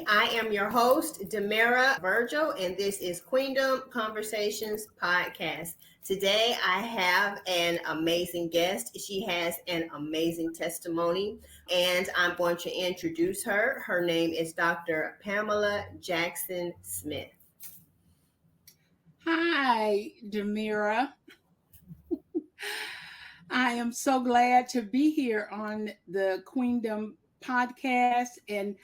I am your host, Demira Virgil, and this is Kweenduhm Conversations Podcast. Today, I have an amazing guest. She has an amazing testimony, and I'm going to introduce her. Her name is Dr. Pamela Jackson Smith. Hi, Demira. I am so glad to be here on the Kweenduhm podcast, and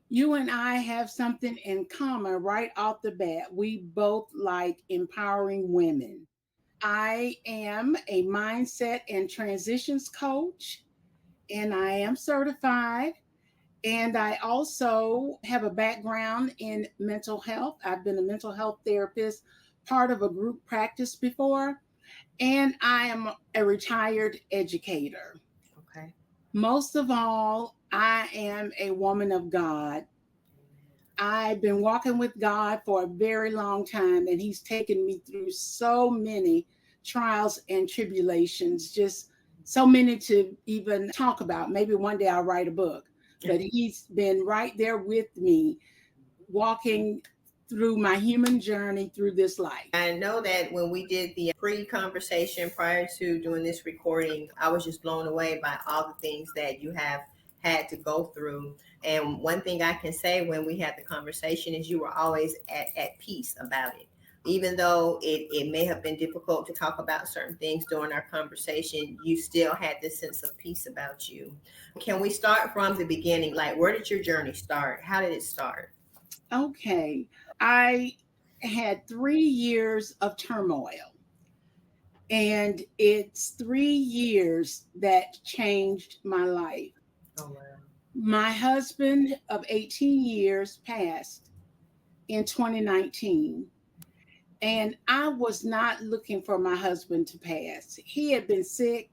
you and I have something in common right off the bat. We both like empowering women. I am a mindset and transitions coach, and I am certified. And I also have a background in mental health. I've been a mental health therapist, part of a group practice before, and I am a retired educator. Okay. Most of all, I am a woman of God. I've been walking with God for a very long time, and He's taken me through so many trials and tribulations, just so many to even talk about. Maybe one day I'll write a book, but He's been right there with me, walking through my human journey through this life. I know that when we did the pre-conversation prior to doing this recording, I was just blown away by all the things that you have had to go through. And one thing I can say when we had the conversation is you were always at peace about it. Even though it may have been difficult to talk about certain things during our conversation, you still had this sense of peace about you. Can we start from the beginning? Like, where did your journey start? How did it start? Okay. I had 3 years of turmoil, and it's 3 years that changed my life. Oh, wow. My husband of 18 years passed in 2019, and I was not looking for my husband to pass. He had been sick,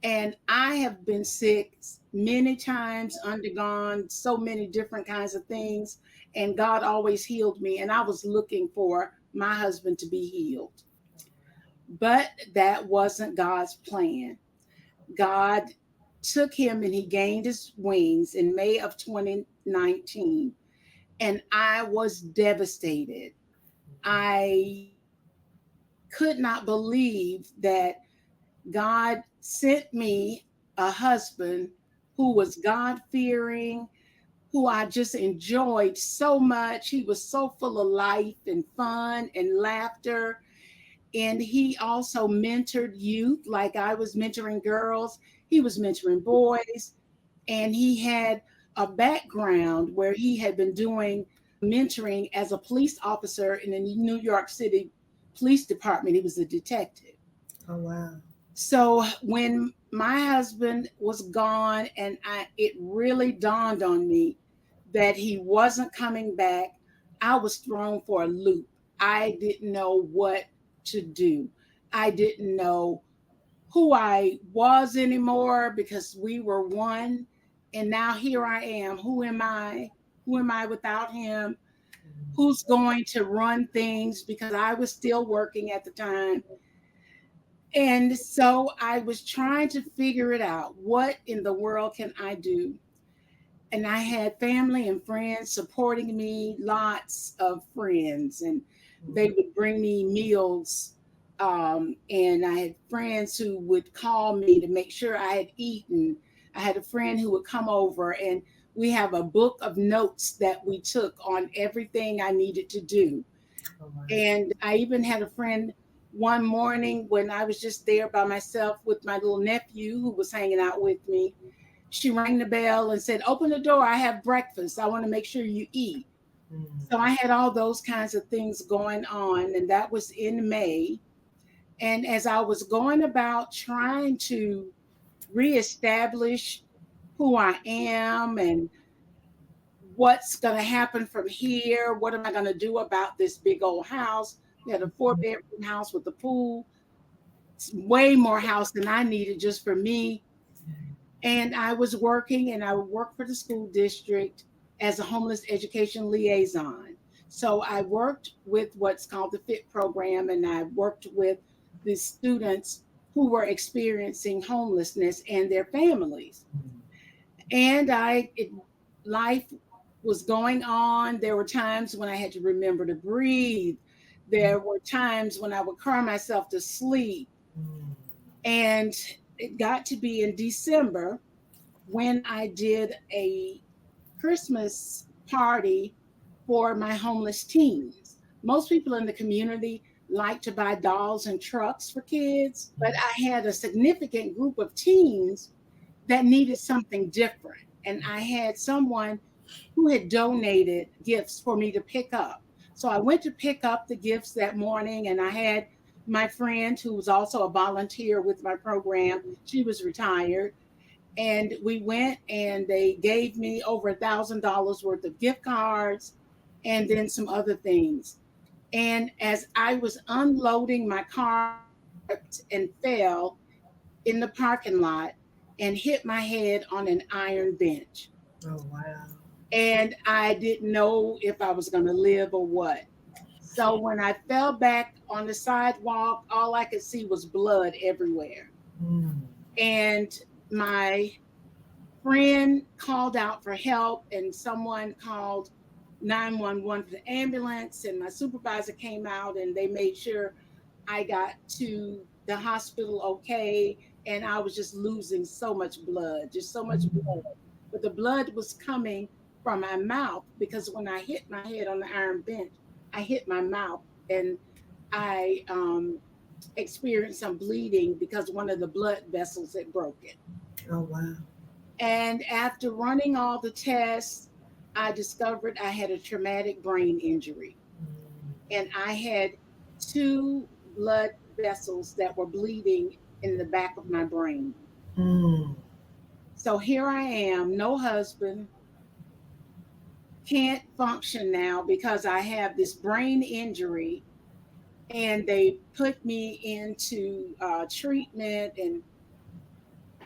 and I have been sick many times, undergone so many different kinds of things, and God always healed me. And I was looking for my husband to be healed. But that wasn't God's plan. God took him and he gained his wings in May of 2019. And I was devastated. I could not believe that God sent me a husband who was God fearing, who I just enjoyed so much. He was so full of life and fun and laughter. And he also mentored youth, like I was mentoring girls. He was mentoring boys. And he had a background where he had been doing mentoring as a police officer in the New York City Police Department. He was a detective. Oh, wow. So when my husband was gone, and it really dawned on me that he wasn't coming back, I was thrown for a loop. I didn't know what to do. I didn't know who I was anymore because we were one. And now here I am. Who am I? Who am I without him? Who's going to run things? Because I was still working at the time. And so I was trying to figure it out. What in the world can I do? And I had family and friends supporting me, lots of friends, and they would bring me meals. And I had friends who would call me to make sure I had eaten. I had a friend who would come over, and we have a book of notes that we took on everything I needed to do. Oh, wow. And I even had a friend one morning when I was just there by myself with my little nephew who was hanging out with me. She rang the bell and said, "Open the door. I have breakfast. I want to make sure you eat." So I had all those kinds of things going on. And that was in May. And as I was going about trying to reestablish who I am and what's going to happen from here, what am I going to do about this big old house? We had a 4-bedroom house with a pool. It's way more house than I needed just for me. And I was working, and I worked for the school district as a homeless education liaison. So I worked with what's called the FIT program, and I worked with the students who were experiencing homelessness and their families. And life was going on. There were times when I had to remember to breathe. There were times when I would cry myself to sleep. And it got to be in December when I did a Christmas party for my homeless teens. Most people in the community like to buy dolls and trucks for kids, but I had a significant group of teens that needed something different. And I had someone who had donated gifts for me to pick up. So I went to pick up the gifts that morning, and I had my friend who was also a volunteer with my program. She was retired. And we went and they gave me over $1,000 worth of gift cards and then some other things. And as I was unloading my car, I tripped and fell in the parking lot and hit my head on an iron bench. Oh, wow. And I didn't know if I was going to live or what. So when I fell back on the sidewalk, all I could see was blood everywhere. Mm. And my friend called out for help, and someone called 911 for the ambulance, and my supervisor came out and they made sure I got to the hospital okay. And I was just losing so much blood, just so much blood. But the blood was coming from my mouth because when I hit my head on the iron bench, I hit my mouth, and I experienced some bleeding because one of the blood vessels had broken. Oh, wow. And after running all the tests, I discovered I had a traumatic brain injury. And I had two blood vessels that were bleeding in the back of my brain. Mm. So here I am, no husband, can't function now because I have this brain injury. And they put me into treatment, and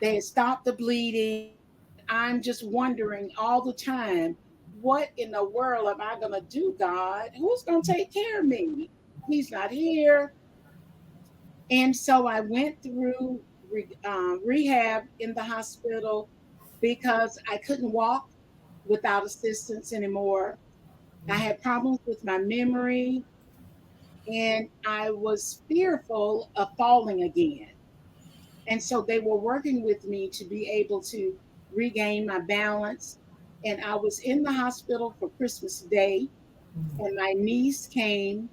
they stopped the bleeding. And I'm just wondering all the time, what in the world am I going to do, God? Who's going to take care of me? He's not here. And so I went through rehab in the hospital because I couldn't walk without assistance anymore. I had problems with my memory, and I was fearful of falling again. And so they were working with me to be able to regain my balance. And I was in the hospital for Christmas Day, and my niece came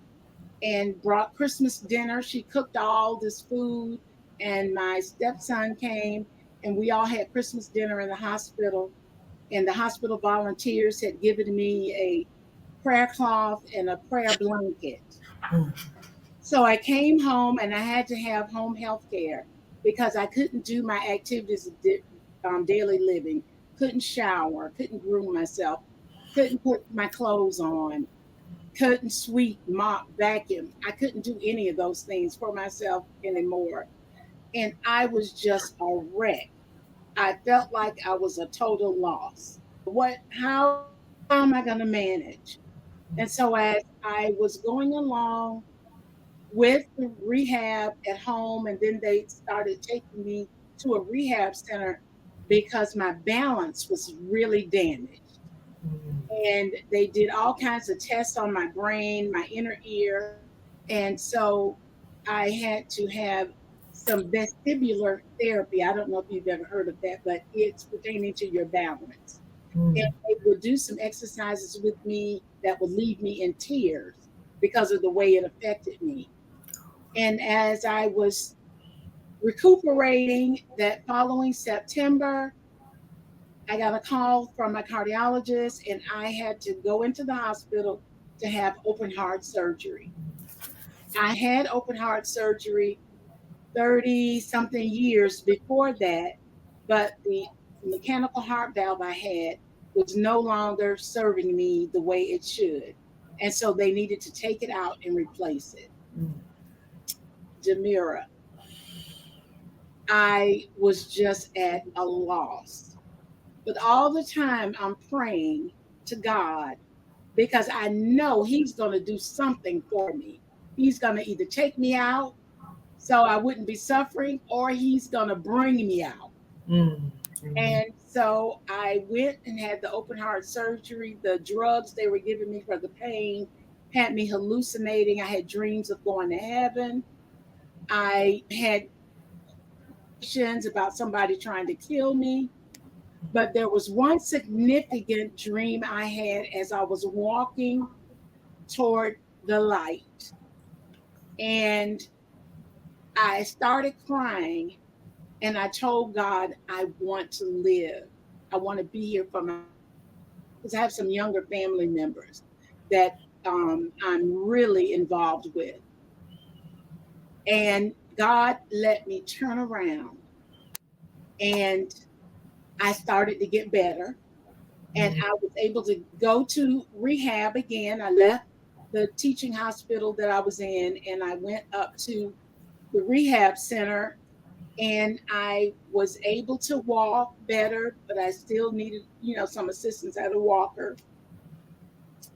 and brought Christmas dinner. She cooked all this food, and my stepson came, and we all had Christmas dinner in the hospital. And the hospital volunteers had given me a prayer cloth and a prayer blanket. Mm. So I came home and I had to have home health care because I couldn't do my activities of daily living, couldn't shower, couldn't groom myself, couldn't put my clothes on, couldn't sweep, mop, vacuum. I couldn't do any of those things for myself anymore. And I was just a wreck. I felt like I was a total loss. How am I going to manage? And so as I was going along with the rehab at home, and then they started taking me to a rehab center because my balance was really damaged. And they did all kinds of tests on my brain, my inner ear. And so I had to have some vestibular therapy. I don't know if you've ever heard of that, but it's pertaining to your balance. And Mm. they would do some exercises with me that would leave me in tears because of the way it affected me. And as I was recuperating that following September, I got a call from my cardiologist, and I had to go into the hospital to have open heart surgery. I had open heart surgery 30 something years before that, but the mechanical heart valve I had was no longer serving me the way it should. And so they needed to take it out and replace it. Mm. Jamira, I was just at a loss. But all the time I'm praying to God because I know He's going to do something for me. He's going to either take me out so I wouldn't be suffering, or He's going to bring me out. Mm. And Amen. So I went and had the open heart surgery. The drugs they were giving me for the pain had me hallucinating. I had dreams of going to heaven. I had visions about somebody trying to kill me. But there was one significant dream I had as I was walking toward the light. And I started crying and I told God, I want to live. I want to be here for my, because I have some younger family members that I'm really involved with. And God let me turn around and I started to get better. And I was able to go to rehab again. I left the teaching hospital that I was in and I went up to the rehab center and I was able to walk better, but I still needed, some assistance at a walker.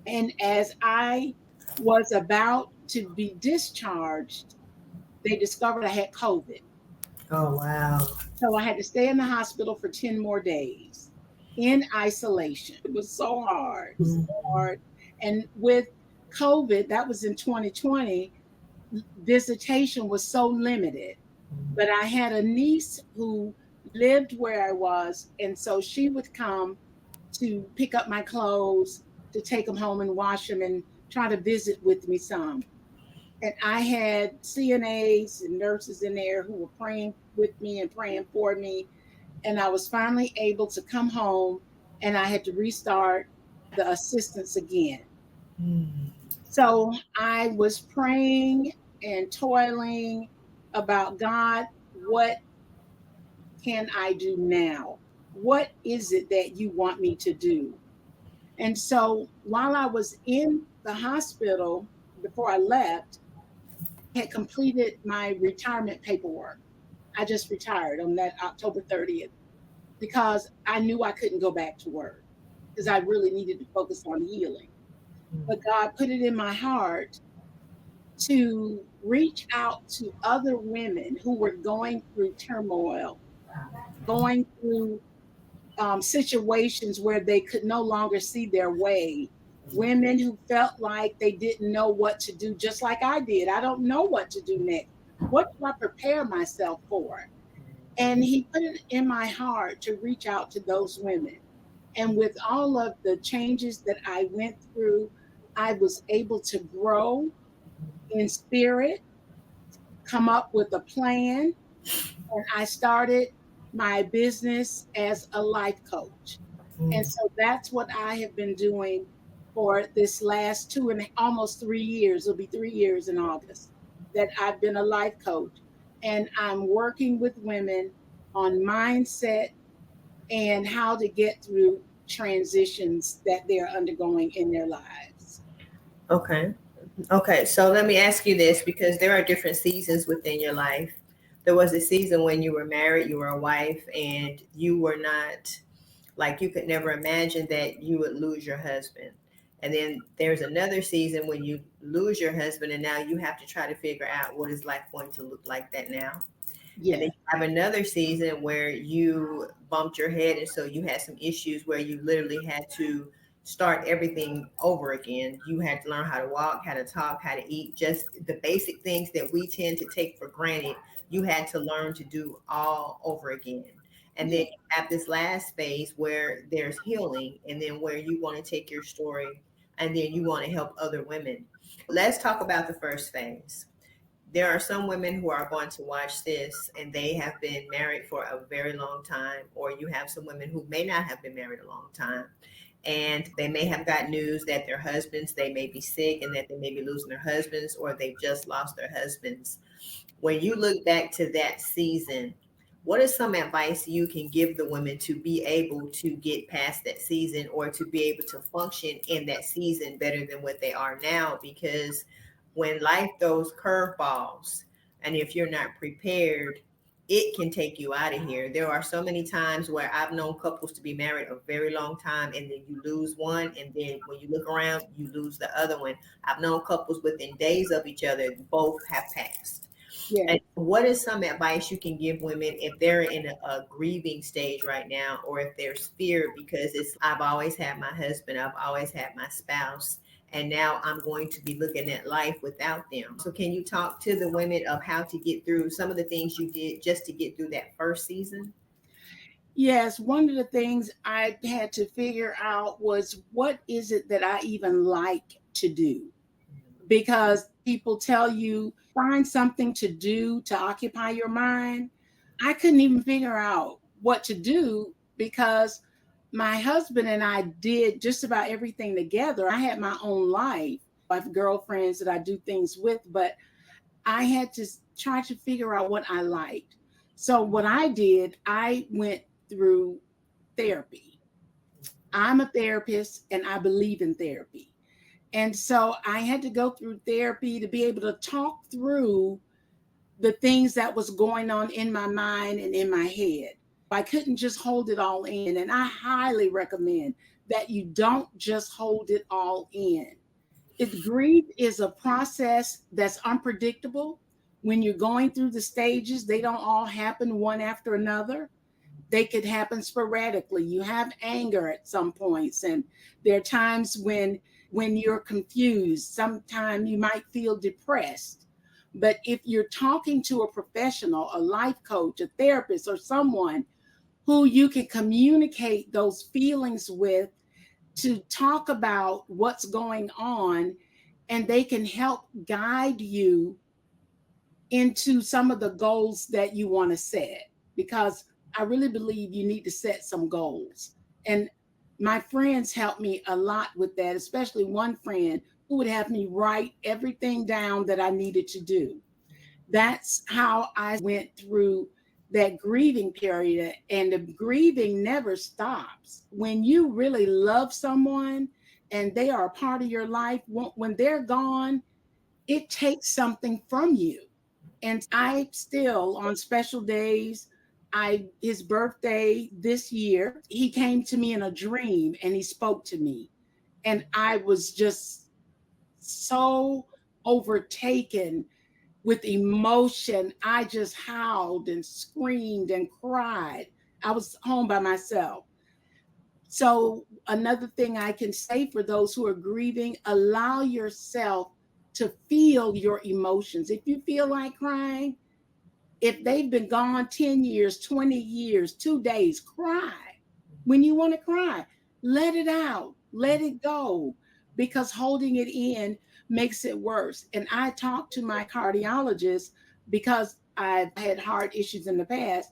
And as I was about to be discharged, they discovered I had COVID. Oh, wow. So I had to stay in the hospital for 10 more days in isolation. It was so hard, so hard. And with COVID, that was in 2020, visitation was so limited. But I had a niece who lived where I was. And so she would come to pick up my clothes, to take them home and wash them and try to visit with me some. And I had CNAs and nurses in there who were praying with me and praying for me. And I was finally able to come home and I had to restart the assistance again. So I was praying and toiling about God, what can I do now? What is it that you want me to do? And so while I was in the hospital before I left, I had completed my retirement paperwork. I just retired on that October 30th because I knew I couldn't go back to work because I really needed to focus on healing. But God put it in my heart to reach out to other women who were going through turmoil, going through situations where they could no longer see their way. Women who felt like they didn't know what to do, just like I did. I don't know what to do next. What do I prepare myself for? And he put it in my heart to reach out to those women. And with all of the changes that I went through, I was able to grow in spirit, come up with a plan, and I started my business as a life coach. And so that's what I have been doing for this last two and almost 3 years. It'll be 3 years in August that I've been a life coach. And I'm working with women on mindset and how to get through transitions that they're undergoing in their lives. Okay. Okay. So let me ask you this, because there are different seasons within your life. There was a season when you were married, you were a wife, and you were not, like, you could never imagine that you would lose your husband. And then there's another season when you lose your husband and now you have to try to figure out what is life going to look like that now. And then Yeah. you have another season where you bumped your head, and so you had some issues where you literally had to start everything over again. You had to learn how to walk, how to talk, how to eat, just the basic things that we tend to take for granted. You had to learn to do all over again. And then Yeah. you have this last phase where there's healing, and then where you want to take your story and then you want to help other women. Let's talk about the first phase. There are some women who are going to watch this and they have been married for a very long time, or you have some women who may not have been married a long time, and they may have got news that their husbands, they may be sick and that they may be losing their husbands, or they've just lost their husbands. When you look back to that season, what is some advice you can give the women to be able to get past that season, or to be able to function in that season better than what they are now? Because when life throws curveballs, and if you're not prepared, it can take you out of here. There are so many times where I've known couples to be married a very long time, and then you lose one, and then when you look around, you lose the other one. I've known couples within days of each other, both have passed. Yeah. And what is some advice you can give women if they're in a grieving stage right now, or if there's fear because it's, I've always had my husband, I've always had my spouse, and now I'm going to be looking at life without them. So can you talk to the women of how to get through some of the things you did just to get through that first season? Yes, one of the things I had to figure out was what is it that I even like to do? Because people tell you find something to do to occupy your mind. I couldn't even figure out what to do because my husband and I did just about everything together. I had my own life. I have girlfriends that I do things with, but I had to try to figure out what I liked. So, what I did, I went through therapy. I'm a therapist and I believe in therapy. And so I had to go through therapy to be able to talk through the things that was going on in my mind and in my head. I couldn't just hold it all in. And I highly recommend that you don't just hold it all in. Grief is a process that's unpredictable. When you're going through the stages, they don't all happen one after another. They could happen sporadically. You have anger at some points, and there are times when you're confused. Sometimes you might feel depressed. But if you're talking to a professional, a life coach, a therapist, or someone who you can communicate those feelings with to talk about what's going on, and they can help guide you into some of the goals that you want to set, because I really believe you need to set some goals. And my friends helped me a lot with that, especially one friend who would have me write everything down that I needed to do. That's how I went through that grieving period. And the grieving never stops. When you really love someone and they are a part of your life, when they're gone, it takes something from you. And I still, on special days, his birthday this year, he came to me in a dream and he spoke to me. And I was just so overtaken with emotion. I just howled and screamed and cried. I was home by myself. So, another thing I can say for those who are grieving, allow yourself to feel your emotions. If you feel like crying, if they've been gone 10 years, 20 years, 2 days, cry. When you want to cry, let it out, let it go, because holding it in makes it worse. And I talked to my cardiologist because I've had heart issues in the past.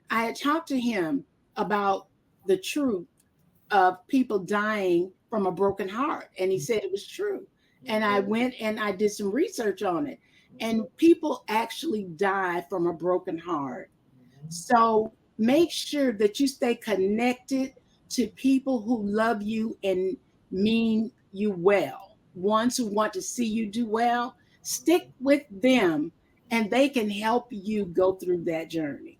I had talked to him about the truth of people dying from a broken heart. And he said it was true. And I went and I did some research on it. And people actually die from a broken heart. So make sure that you stay connected to people who love you and mean you well. Ones who want to see you do well, stick with them and they can help you go through that journey.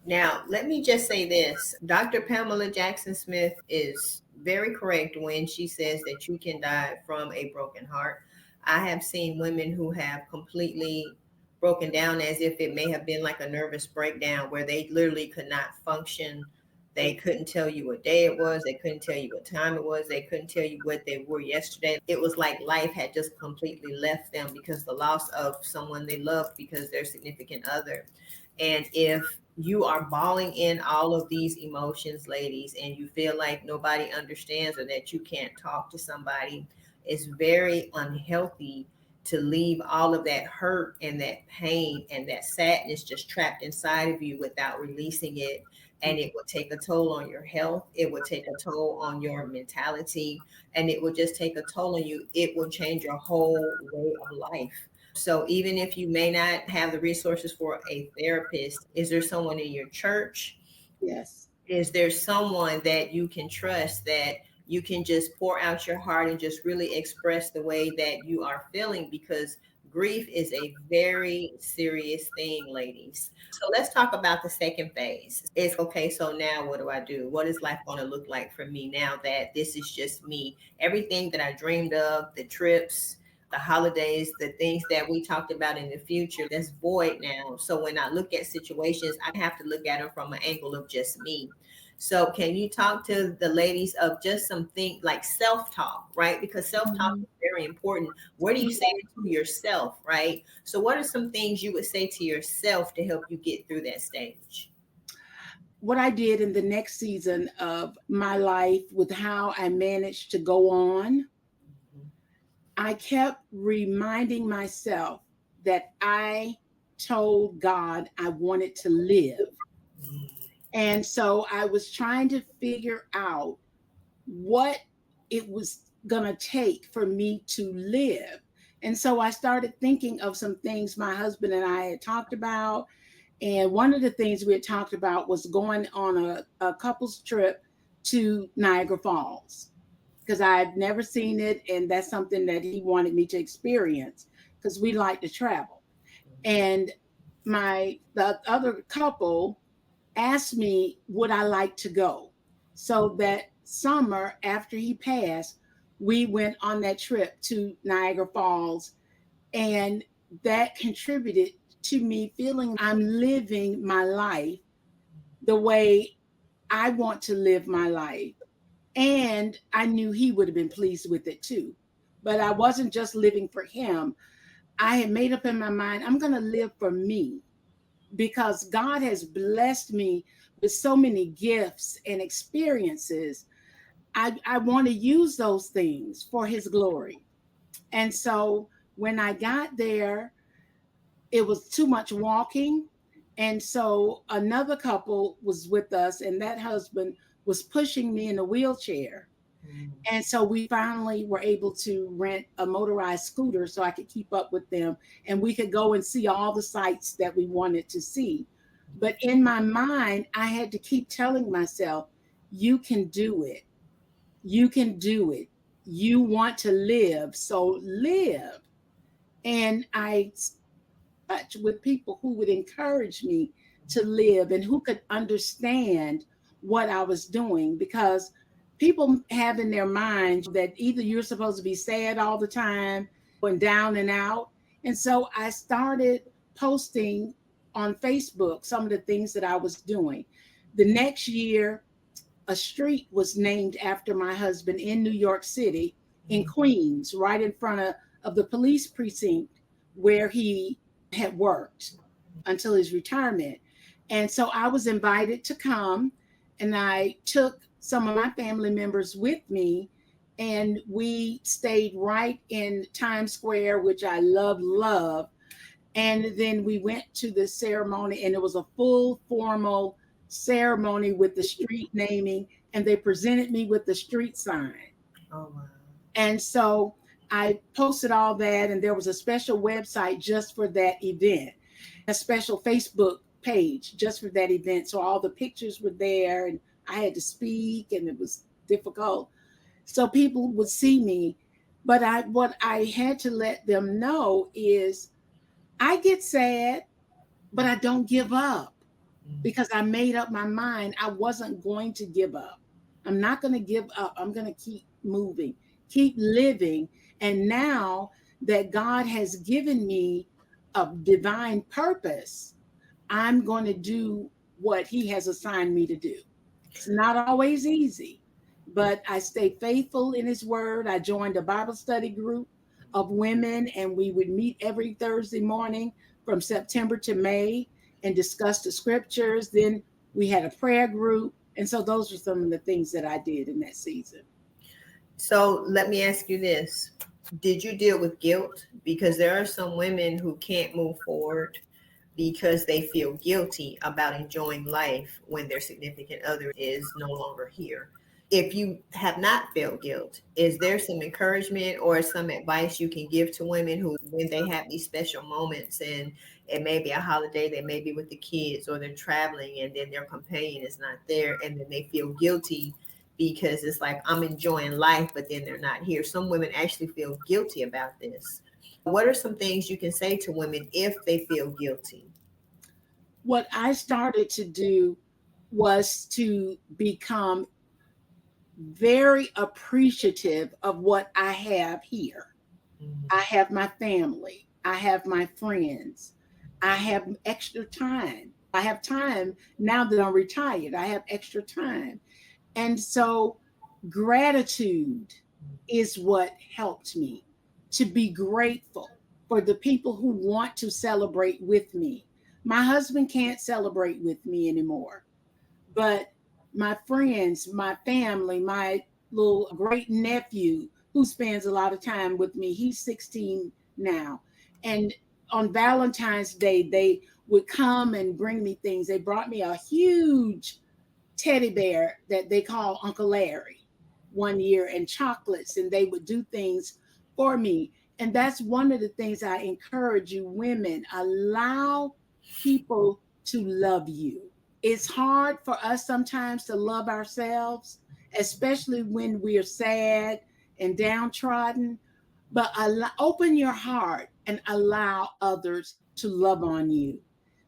Now, let me just say this. Dr. Pamela Jackson Smith is very correct when she says that you can die from a broken heart. I have seen women who have completely broken down as if it may have been like a nervous breakdown where they literally could not function. They couldn't tell you what day it was. They couldn't tell you what time it was. They couldn't tell you what they were yesterday. It was like life had just completely left them because the loss of someone they loved because their significant other. And if you are bawling in all of these emotions, ladies, and you feel like nobody understands or that you can't talk to somebody, it's very unhealthy to leave all of that hurt and that pain and that sadness just trapped inside of you without releasing it. And it will take a toll on your health. It will take a toll on your mentality, and it will just take a toll on you. It will change your whole way of life. So even if you may not have the resources for a therapist, is there someone in your church? Yes. Is there someone that you can trust that you can just pour out your heart and just really express the way that you are feeling? Because grief is a very serious thing, ladies. So let's talk about the second phase. It's okay. So now what do I do? What is life going to look like for me now that this is just me? Everything that I dreamed of, the trips, the holidays, the things that we talked about in the future, that's void now. So when I look at situations, I have to look at them from an angle of just me. So can you talk to the ladies of just something like self-talk, right? Because self-talk is very important. What do you say to yourself, right? So what are some things you would say to yourself to help you get through that stage? What I did in the next season of my life with how I managed to go on, I kept reminding myself that I told God I wanted to live. And so I was trying to figure out what it was going to take for me to live. And so I started thinking of some things my husband and I had talked about. And one of the things we had talked about was going on a couple's trip to Niagara Falls, because I'd never seen it. And that's something that he wanted me to experience because we like to travel. And the other couple asked me, would I like to go? So that summer after he passed, we went on that trip to Niagara Falls. And that contributed to me feeling I'm living my life the way I want to live my life. And I knew he would have been pleased with it too. But I wasn't just living for him. I had made up in my mind, I'm going to live for me, because God has blessed me with so many gifts and experiences. I want to use those things for his glory. And so when I got there, it was too much walking. And so another couple was with us, and that husband was pushing me in a wheelchair. And so we finally were able to rent a motorized scooter so I could keep up with them and we could go and see all the sites that we wanted to see. But in my mind, I had to keep telling myself, you can do it. You can do it. You want to live, so live. And I touch with people who would encourage me to live and who could understand what I was doing, because people have in their minds that either you're supposed to be sad all the time and down and out. And so I started posting on Facebook some of the things that I was doing. The next year, a street was named after my husband in New York City, in Queens, right in front of the police precinct where he had worked until his retirement. And so I was invited to come, and I took some of my family members with me, and we stayed right in Times Square, which I love. And then we went to the ceremony, and it was a full formal ceremony with the street naming, and they presented me with the street sign. Oh, wow. And so I posted all that, and there was a special website just for that event, a special Facebook page just for that event. So all the pictures were there, and I had to speak, and it was difficult. So people would see me. But what I had to let them know is I get sad, but I don't give up, because I made up my mind I wasn't going to give up. I'm not going to give up. I'm going to keep moving, keep living. And now that God has given me a divine purpose, I'm going to do what he has assigned me to do. It's not always easy, but I stay faithful in his word. I joined a Bible study group of women, and we would meet every Thursday morning from September to May and discuss the scriptures. Then we had a prayer group. And so those were some of the things that I did in that season. So let me ask you this. Did you deal with guilt? Because there are some women who can't move forward because they feel guilty about enjoying life when their significant other is no longer here. If you have not felt guilt, is there some encouragement or some advice you can give to women who, when they have these special moments and it may be a holiday, they may be with the kids or they're traveling and then their companion is not there and then they feel guilty because it's like, I'm enjoying life, but then they're not here. Some women actually feel guilty about this. What are some things you can say to women if they feel guilty? What I started to do was to become very appreciative of what I have here. I have my family. I have my friends. I have extra time. I have time now that I'm retired. I have extra time. And so gratitude is what helped me to be grateful for the people who want to celebrate with me. My husband can't celebrate with me anymore, but my friends, my family, my little great nephew who spends a lot of time with me, he's 16 now. And on Valentine's Day, they would come and bring me things. They brought me a huge teddy bear that they call Uncle Larry one year, and chocolates, and they would do things for me. And that's one of the things I encourage you women, allow people to love you. It's hard for us sometimes to love ourselves, especially when we're sad and downtrodden. But open your heart and allow others to love on you.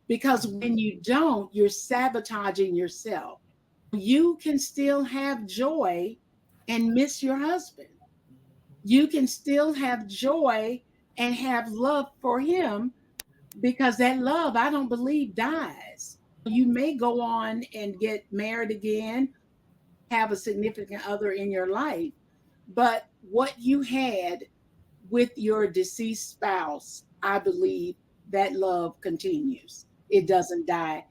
Because when you don't, you're sabotaging yourself. You can still have joy and miss your husband. You can still have joy and have love for him, because that love, I don't believe, dies. You may go on and get married again, have a significant other in your life, but what you had with your deceased spouse, I believe that love continues. It doesn't die.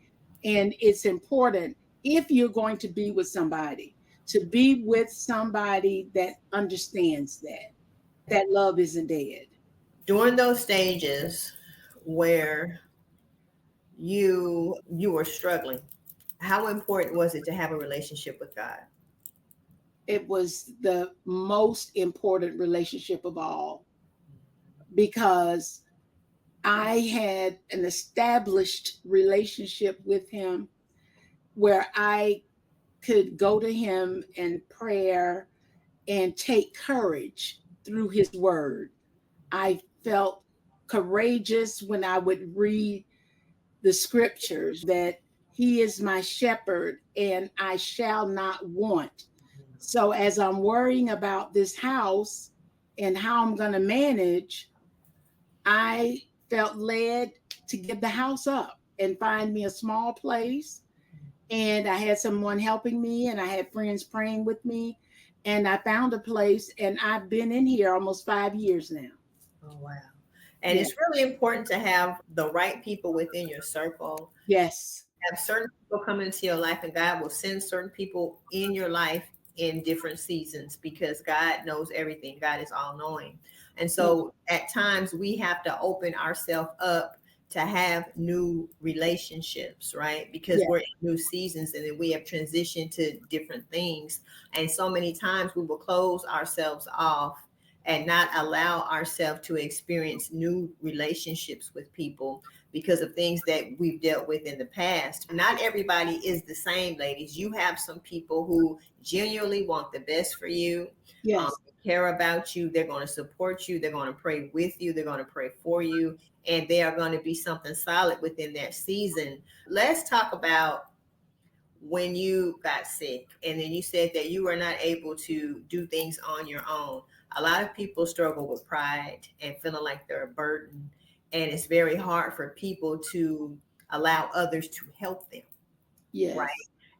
And it's important, if you're going to be with somebody, to be with somebody that understands that love isn't dead. During those stages where you were struggling, how important was it to have a relationship with God? It was the most important relationship of all, because I had an established relationship with him where I could go to him in prayer and take courage through his word. I felt courageous when I would read the scriptures that he is my shepherd and I shall not want. So as I'm worrying about this house and how I'm going to manage, I felt led to give the house up and find me a small place. And I had someone helping me, and I had friends praying with me. And I found a place, and I've been in here almost 5 years now. Oh, wow. And Yeah. it's really important to have the right people within your circle. Yes. Have certain people come into your life, and God will send certain people in your life in different seasons, because God knows everything. God is all knowing. And so at times we have to open ourselves up to have new relationships, right? Because Yeah. we're in new seasons, and then we have transitioned to different things. And so many times we will close ourselves off and not allow ourselves to experience new relationships with people because of things that we've dealt with in the past. Not everybody is the same, ladies. You have some people who genuinely want the best for you, Yes. care about you. They're going to support you. They're going to pray with you. They're going to pray for you. And they are going to be something solid within that season. Let's talk about when you got sick, and then you said that you were not able to do things on your own. A lot of people struggle with pride and feeling like they're a burden, and it's very hard for people to allow others to help them, right? Yes.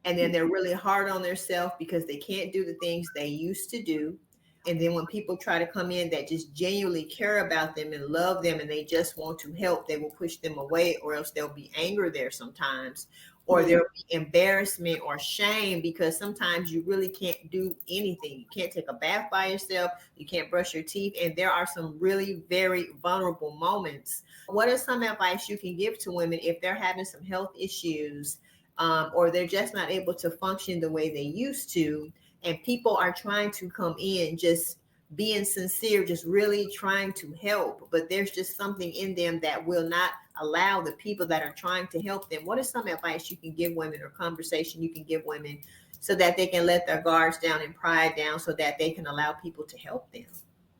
And then they're really hard on themselves because they can't do the things they used to do. And then when people try to come in that just genuinely care about them and love them and they just want to help, they will push them away, or else there'll be anger there sometimes, or Yeah. there'll be embarrassment or shame, because sometimes you really can't do anything. You can't take a bath by yourself. You can't brush your teeth. And there are some really very vulnerable moments. What is some advice you can give to women if they're having some health issues, or they're just not able to function the way they used to, and people are trying to come in just being sincere, just really trying to help, but there's just something in them that will not allow the people that are trying to help them? What is some advice you can give women, or conversation you can give women, so that they can let their guards down and pride down, so that they can allow people to help them?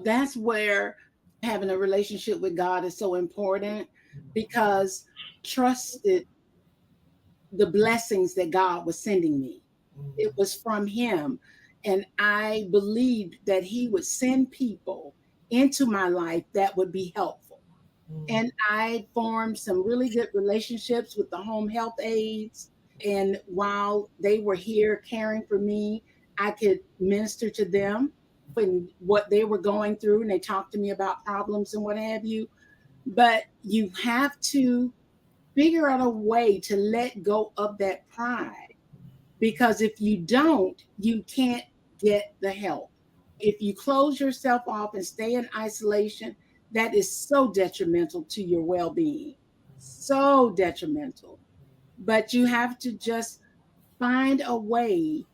That's where having a relationship with God is so important, because trusted the blessings that God was sending me. It was from him. And I believed that he would send people into my life that would be helpful. And I formed some really good relationships with the home health aides. And while they were here caring for me, I could minister to them and what they were going through. And they talked to me about problems and what have you. But you have to figure out a way to let go of that pride, because if you don't, you can't get the help. If you close yourself off and stay in isolation, that is so detrimental to your well being. So detrimental. But you have to just find a way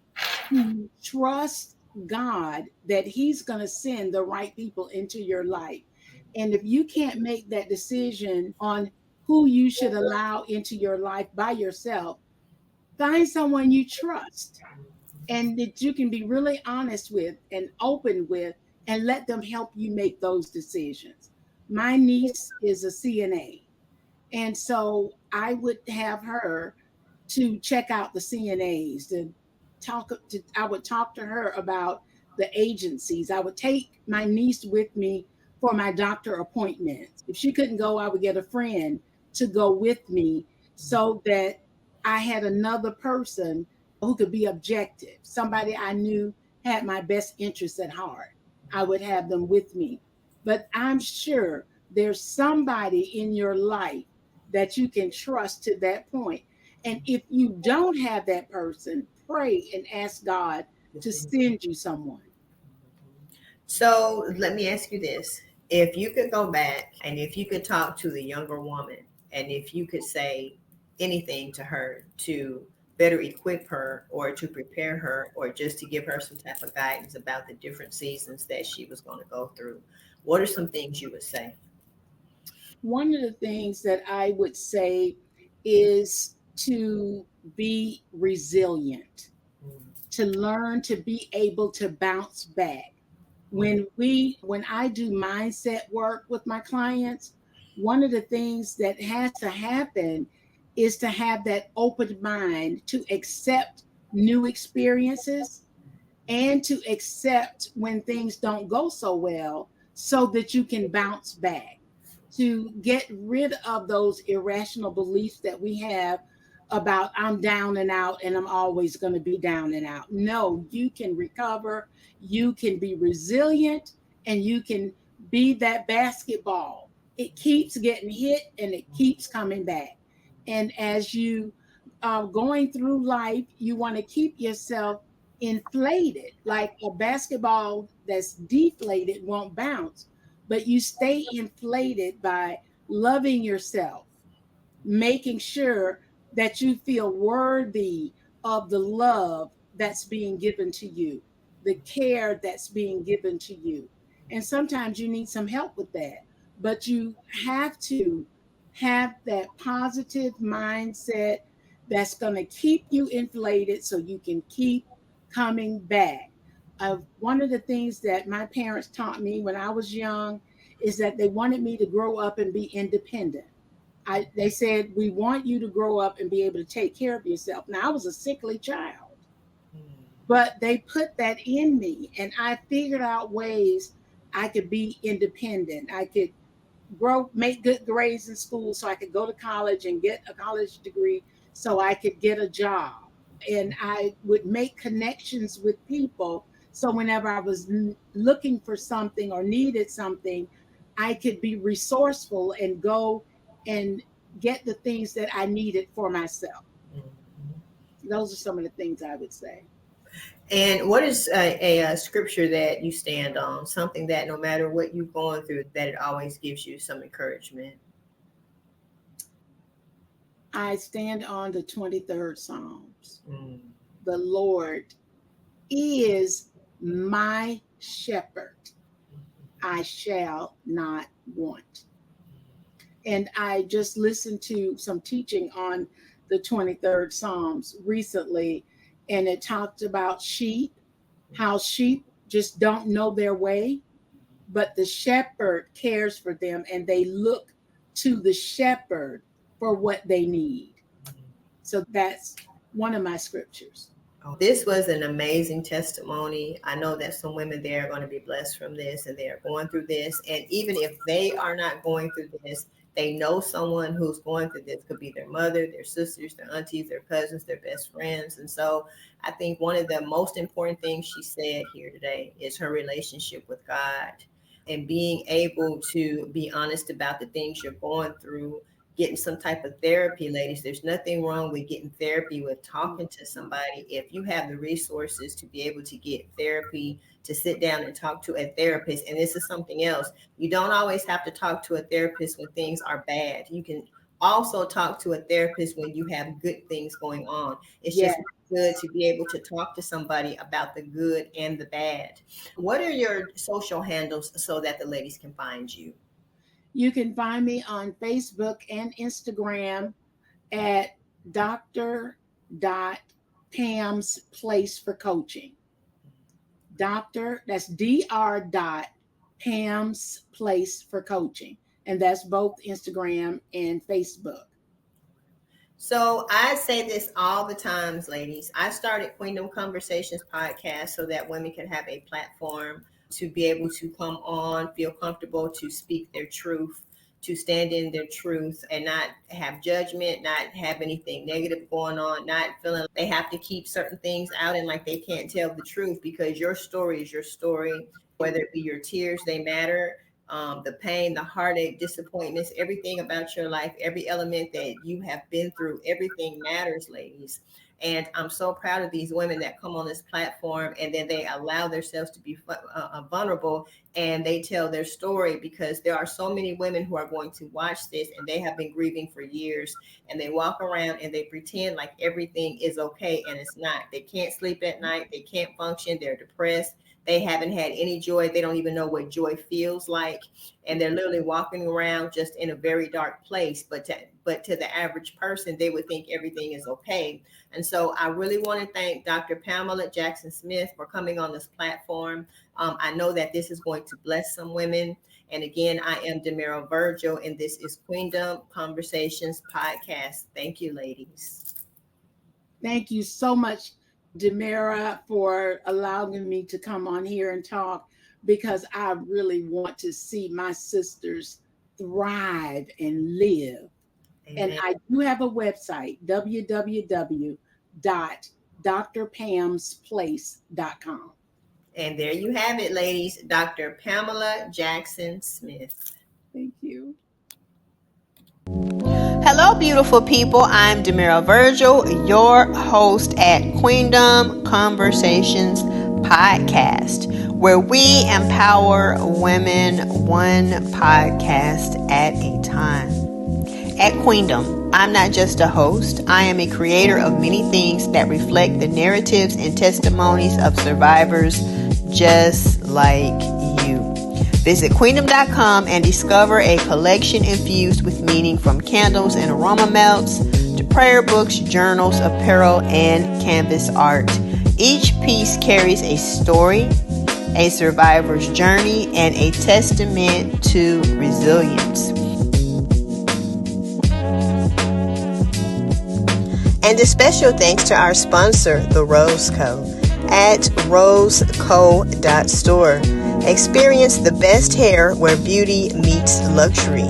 to trust God that He's going to send the right people into your life. And if you can't make that decision on who you should allow into your life by yourself, find someone you trust and that you can be really honest with and open with, and let them help you make those decisions. My niece is a CNA, and so I would have her to check out the CNAs, I would talk to her about the agencies. I would take my niece with me for my doctor appointments. If she couldn't go, I would get a friend to go with me so that I had another person who could be objective, somebody I knew had my best interests at heart. I would have them with me. But I'm sure there's somebody in your life that you can trust to that point. And if you don't have that person, pray and ask God to send you someone. So let me ask you this. If you could go back and if you could talk to the younger woman and if you could say anything to her to better equip her or to prepare her or just to give her some type of guidance about the different seasons that she was going to go through, what are some things you would say? One of the things that I would say is to be resilient, to learn to be able to bounce back. When I do mindset work with my clients, one of the things that has to happen is to have that open mind to accept new experiences and to accept when things don't go so well so that you can bounce back, to get rid of those irrational beliefs that we have about I'm down and out and I'm always going to be down and out. No, you can recover, you can be resilient, and you can be that basketball. It keeps getting hit and it keeps coming back. And as you are going through life, you want to keep yourself inflated. Like a basketball that's deflated won't bounce, but you stay inflated by loving yourself, making sure that you feel worthy of the love that's being given to you, the care that's being given to you. And sometimes you need some help with that, but you have to have that positive mindset that's going to keep you inflated so you can keep coming back. One of the things that my parents taught me when I was young is that they wanted me to grow up and be independent. They said, we want you to grow up and be able to take care of yourself. Now, I was a sickly child, but they put that in me, and I figured out ways I could be independent. I could make good grades in school so I could go to college and get a college degree so I could get a job. And I would make connections with people. So whenever I was looking for something or needed something, I could be resourceful and go and get the things that I needed for myself. Those are some of the things I would say. And what is a scripture that you stand on? Something that no matter what you're going through, that it always gives you some encouragement. I stand on the 23rd Psalms. Mm. The Lord is my shepherd. I shall not want. And I just listened to some teaching on the 23rd Psalms recently, and it talked about sheep, how sheep just don't know their way, but the shepherd cares for them and they look to the shepherd for what they need. So that's one of my scriptures. This was an amazing testimony. I know that some women there are going to be blessed from this, and they are going through this. And even if they are not going through this, they know someone who's going through this. Could be their mother, their sisters, their aunties, their cousins, their best friends. And so I think one of the most important things she said here today is her relationship with God, and being able to be honest about the things you're going through, getting some type of therapy. Ladies, there's nothing wrong with getting therapy, with talking to somebody. If you have the resources to be able to get therapy, to sit down and talk to a therapist. And this is something else, you don't always have to talk to a therapist when things are bad. You can also talk to a therapist when you have good things going on. It's Yes. just good to be able to talk to somebody about the good and the bad. What are your social handles so that the ladies can find you? You can find me on Facebook and Instagram at Dr. Pam's Place for Coaching. That's Dr. Pam's Place for Coaching. And that's both Instagram and Facebook. So I say this all the times, ladies. I started Kweenduhm Conversations podcast so that women can have a platform to be able to come on, feel comfortable to speak their truth, to stand in their truth, and not have judgment, not have anything negative going on, not feeling they have to keep certain things out and like they can't tell the truth, because your story is your story. Whether it be your tears, they matter. The pain, the heartache, disappointments, everything about your life, every element that you have been through, everything matters, ladies. And I'm so proud of these women that come on this platform and then they allow themselves to be vulnerable, and they tell their story, because there are so many women who are going to watch this and they have been grieving for years, and they walk around and they pretend like everything is okay, and it's not. They can't sleep at night. They can't function. They're depressed. They haven't had any joy. They don't even know what joy feels like. And they're literally walking around just in a very dark place. But to the average person, they would think everything is okay. And so I really want to thank Dr. Pamela Jackson Smith for coming on this platform. I know that this is going to bless some women. And again, I am Demira Virgil, and this is Kweenduhm Conversations podcast. Thank you, ladies. Thank you so much, Demira, for allowing me to come on here and talk, because I really want to see my sisters thrive and live. Amen. And I do have a website, www.drpamsplace.com. And there you have it, ladies. Dr. Pamela Jackson Smith. Thank you. Hello, beautiful people. I'm Demira Virgil, your host at Kweenduhm Conversations podcast, where we empower women one podcast at a time. At Kweenduhm, I'm not just a host. I am a creator of many things that reflect the narratives and testimonies of survivors just like you. Visit Kweenduhm.com and discover a collection infused with meaning, from candles and aroma melts to prayer books, journals, apparel, and canvas art. Each piece carries a story, a survivor's journey, and a testament to resilience. And a special thanks to our sponsor, The Rose Co. at roseco.store. Experience the best hair where beauty meets luxury.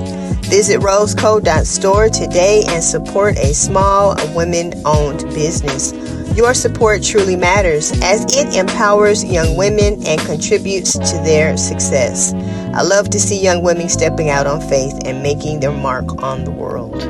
Visit roseco.store today and support a small women-owned business. Your support truly matters, as it empowers young women and contributes to their success. I love to see young women stepping out on faith and making their mark on the world.